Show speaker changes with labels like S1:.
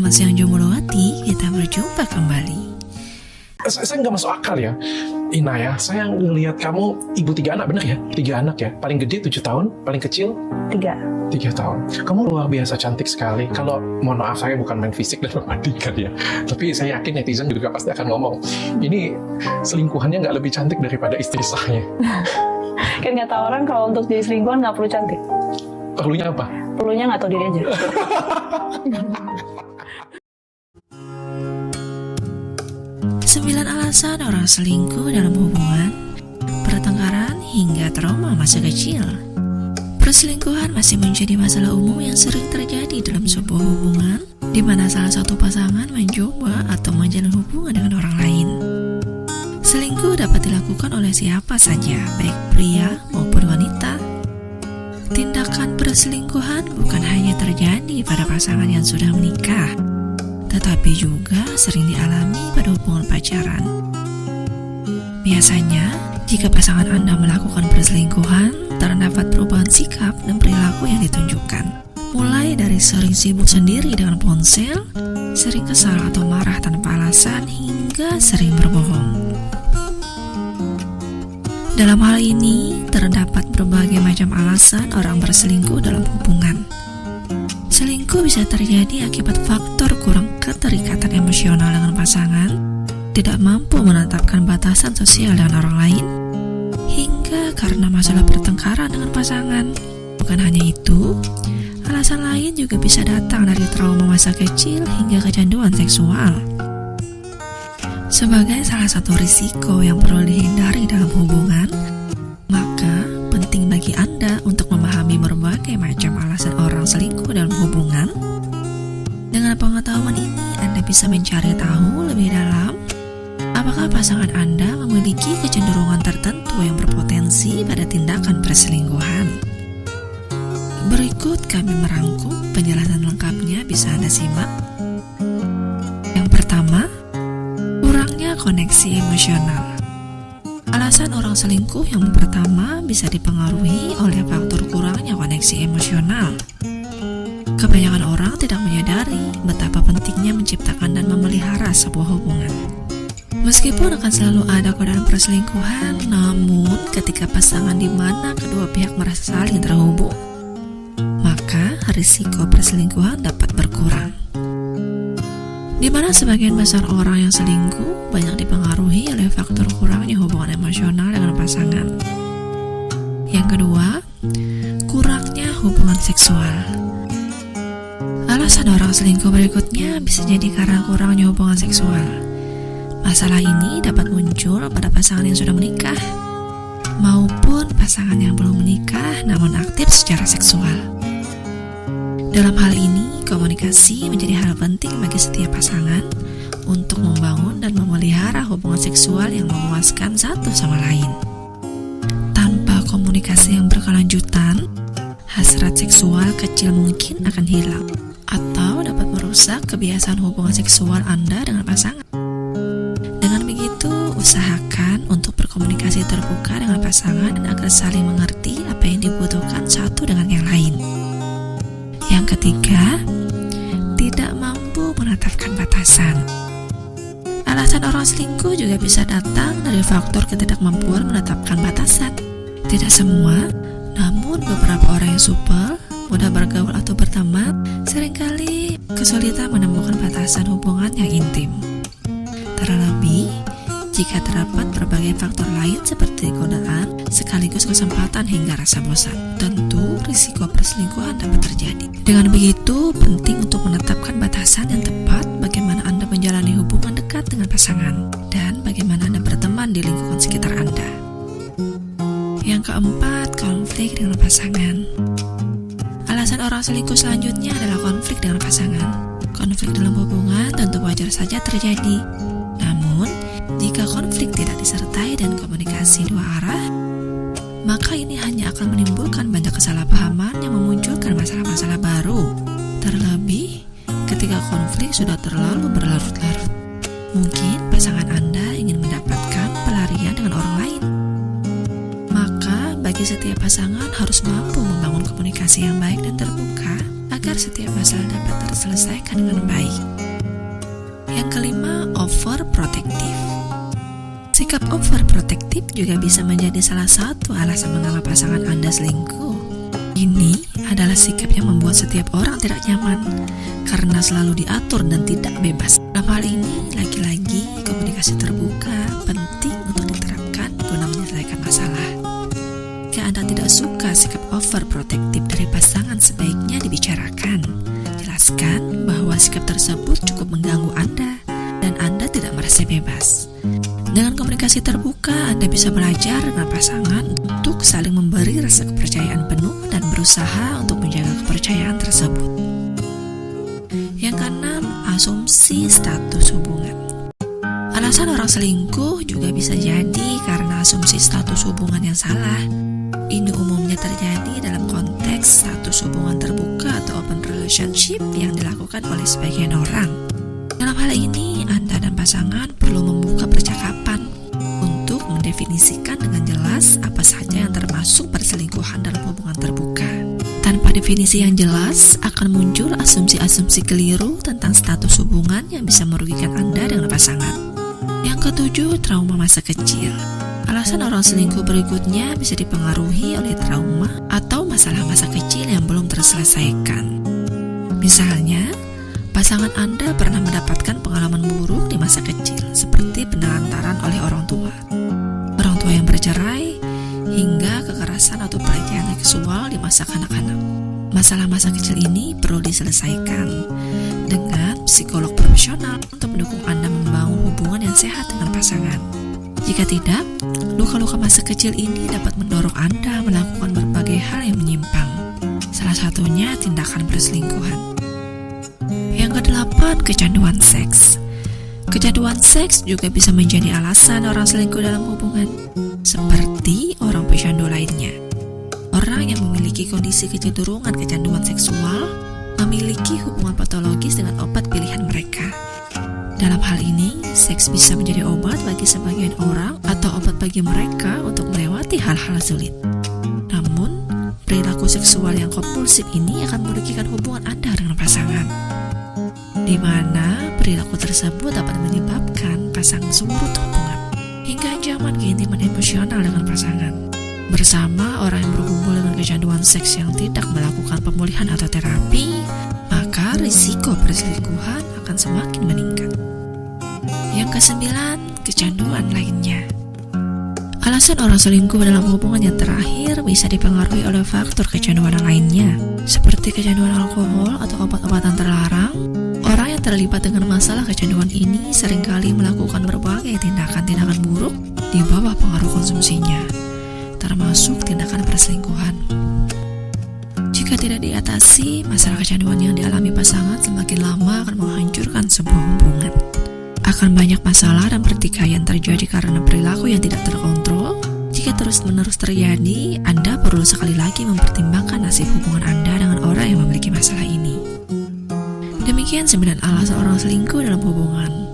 S1: Selamat siang Jombloati, kita berjumpa kembali.
S2: Saya nggak masuk akal ya, Ina ya. Saya ngelihat kamu ibu 3 anak, bener ya? 3 anak ya? Paling gede 7 tahun, paling kecil?
S3: 3
S2: tahun. Kamu luar biasa cantik sekali. Kalau mohon maaf, saya bukan main fisik dan membandingkan ya. Tapi saya yakin netizen juga pasti akan ngomong, ini selingkuhannya nggak lebih cantik daripada istri saya.
S3: Kan kata orang kalau untuk jadi selingkuhan nggak perlu cantik.
S2: Perlunya apa?
S3: Perlunya nggak tahu diri aja.
S1: Sembilan alasan orang selingkuh dalam hubungan, pertengkaran hingga trauma masa kecil. Perselingkuhan masih menjadi masalah umum yang sering terjadi dalam sebuah hubungan, di mana salah satu pasangan mencoba atau menjalin hubungan dengan orang lain. Selingkuh dapat dilakukan oleh siapa saja, baik pria maupun wanita. Tindakan perselingkuhan bukan hanya terjadi pada pasangan yang sudah menikah, tetapi juga sering dialami pada hubungan pacaran. Biasanya, jika pasangan Anda melakukan perselingkuhan, terdapat perubahan sikap dan perilaku yang ditunjukkan. Mulai dari sering sibuk sendiri dengan ponsel, sering kesal atau marah tanpa alasan, hingga sering berbohong. Dalam hal ini, terdapat berbagai macam alasan orang berselingkuh dalam hubungan. Selingkuh bisa terjadi akibat faktor kurang keterikatan emosional dengan pasangan, tidak mampu menetapkan batasan sosial dengan orang lain, hingga karena masalah pertengkaran dengan pasangan. Bukan hanya itu, alasan lain juga bisa datang dari trauma masa kecil hingga kecanduan seksual. Sebagai salah satu risiko yang perlu dihindari dalam hubungan, maka penting bagi Anda untuk memahami berbagai macam alasan orang selingkuh dalam hubungan. Dengan pengetahuan ini, Anda bisa mencari tahu lebih dalam apakah pasangan Anda memiliki kecenderungan tertentu yang berpotensi pada tindakan perselingkuhan. Berikut kami merangkum penjelasan lengkapnya, bisa Anda simak. Yang pertama, kurangnya koneksi emosional. Alasan orang selingkuh yang pertama bisa dipengaruhi oleh faktor kurangnya koneksi emosional. Kebanyakan orang tidak menyadari betapa pentingnya menciptakan dan memelihara sebuah hubungan. Meskipun akan selalu ada godaan perselingkuhan, namun ketika pasangan di mana kedua pihak merasa saling terhubung, maka risiko perselingkuhan dapat berkurang. Di mana sebagian besar orang yang selingkuh banyak dipengaruhi oleh faktor kurangnya hubungan emosional dengan pasangan. Yang kedua, kurangnya hubungan seksual. Alasan orang selingkuh berikutnya bisa jadi karena kurangnya hubungan seksual. Masalah ini dapat muncul pada pasangan yang sudah menikah maupun pasangan yang belum menikah namun aktif secara seksual. Dalam hal ini, komunikasi menjadi hal penting bagi setiap pasangan untuk membangun dan memelihara hubungan seksual yang memuaskan satu sama lain. Tanpa komunikasi yang berkelanjutan, hasrat seksual kecil mungkin akan hilang atau dapat merusak kebiasaan hubungan seksual Anda dengan pasangan. Dengan begitu, usahakan untuk berkomunikasi terbuka dengan pasangan dan agar saling mengerti apa yang dibutuhkan satu dengan yang lain. Yang ketiga, tidak mampu menetapkan batasan. Alasan orang selingkuh juga bisa datang dari faktor ketidakmampuan menetapkan batasan. Tidak semua, namun beberapa orang yang supel, mudah bergaul atau berteman, seringkali kesulitan menemukan batasan hubungan yang intim. Terlebih, jika terdapat berbagai faktor lain seperti godaan, sekaligus kesempatan hingga rasa bosan, tentu risiko perselingkuhan dapat terjadi. Dengan begitu, penting untuk menetapkan batasan yang tepat bagaimana Anda menjalani hubungan dekat dengan pasangan dan bagaimana Anda berteman di lingkungan sekitar Anda. Yang keempat, konflik dengan pasangan. Alasan orang selingkuh selanjutnya adalah konflik dengan pasangan. Konflik dalam hubungan tentu wajar saja terjadi. Namun, jika konflik tidak disertai dan komunikasi dua arah, maka ini hanya akan menimbulkan banyak kesalahpahaman yang memunculkan masalah-masalah baru. Terlebih, ketika konflik sudah terlalu berlarut-larut. Mungkin pasangan Anda ingin mendapatkan pelarian dengan orang lain. Maka, bagi setiap pasangan harus mampu membangun komunikasi yang baik dan terbuka agar setiap masalah dapat terselesaikan dengan baik. Yang kelima, overprotective. Sikap overprotective juga bisa menjadi salah satu alasan mengapa pasangan Anda selingkuh. Ini adalah sikap yang membuat setiap orang tidak nyaman karena selalu diatur dan tidak bebas. Dalam hal ini, lagi-lagi komunikasi terbuka penting untuk diterapkan guna menyelesaikan masalah. Jika Anda tidak suka sikap overprotective dari pasangan, sebaiknya dibicarakan. Jelaskan bahwa sikap tersebut cukup mengganggu Anda dan Anda tidak merasa bebas. Dengan komunikasi terbuka, Anda bisa belajar dengan pasangan untuk saling memberi rasa kepercayaan penuh dan berusaha untuk menjaga kepercayaan tersebut. Yang keenam, asumsi status hubungan. Alasan orang selingkuh juga bisa jadi karena asumsi status hubungan yang salah. Ini umumnya terjadi dalam konteks status hubungan terbuka atau open relationship yang dilakukan oleh sebagian orang. Dalam hal ini, Anda dan pasangan perlu membuka percakapan untuk mendefinisikan dengan jelas apa saja yang termasuk perselingkuhan dalam hubungan terbuka. Tanpa definisi yang jelas, akan muncul asumsi-asumsi keliru tentang status hubungan yang bisa merugikan Anda dengan pasangan. Yang ketujuh, trauma masa kecil. Alasan orang selingkuh berikutnya bisa dipengaruhi oleh trauma atau masalah masa kecil yang belum terselesaikan. Misalnya, pasangan Anda pernah mendapatkan pengalaman buruk di masa kecil, seperti penelantaran oleh orang tua yang bercerai, hingga kekerasan atau pelecehan seksual di masa kanak-kanak. Masalah masa kecil ini perlu diselesaikan dengan psikolog profesional untuk mendukung Anda membangun hubungan yang sehat dengan pasangan. Jika tidak, luka-luka masa kecil ini dapat mendorong Anda melakukan berbagai hal yang menyimpang. Salah satunya tindakan perselingkuhan. Yang kedelapan, kecanduan seks. Kecanduan seks juga bisa menjadi alasan orang selingkuh dalam hubungan, seperti orang pecandu lainnya. Orang yang memiliki kondisi kecenderungan kecanduan seksual memiliki hubungan patologis dengan obat pilihan mereka. Dalam hal ini, seks bisa menjadi obat bagi sebagian orang atau obat bagi mereka untuk melewati hal-hal sulit. Namun, perilaku seksual yang kompulsif ini akan merugikan hubungan Anda dengan pasangan, di mana perilaku tersebut dapat menyebabkan pasangan surut hubungan hingga ancaman keintiman emosional dengan pasangan. Bersama orang yang bergumul dengan kecanduan seks yang tidak melakukan pemulihan atau terapi, maka risiko perselingkuhan akan semakin meningkat. Yang kesembilan, kecanduan lainnya. Alasan orang selingkuh dalam hubungan yang terakhir bisa dipengaruhi oleh faktor kecanduan lainnya, seperti kecanduan alkohol atau obat-obatan terlarang. Orang yang terlibat dengan masalah kecanduan ini seringkali melakukan berbagai tindakan-tindakan buruk di bawah pengaruh konsumsinya, termasuk tindakan perselingkuhan. Jika tidak diatasi, masalah kecanduan yang dialami pasangan semakin lama akan menghancurkan sebuah hubungan. Akan banyak masalah dan pertikaian terjadi karena perilaku yang tidak terkontrol. Jika terus-menerus terjadi, Anda perlu sekali lagi mempertimbangkan nasib hubungan Anda dengan orang yang memiliki masalah ini. Demikian 9 alasan orang selingkuh dalam hubungan.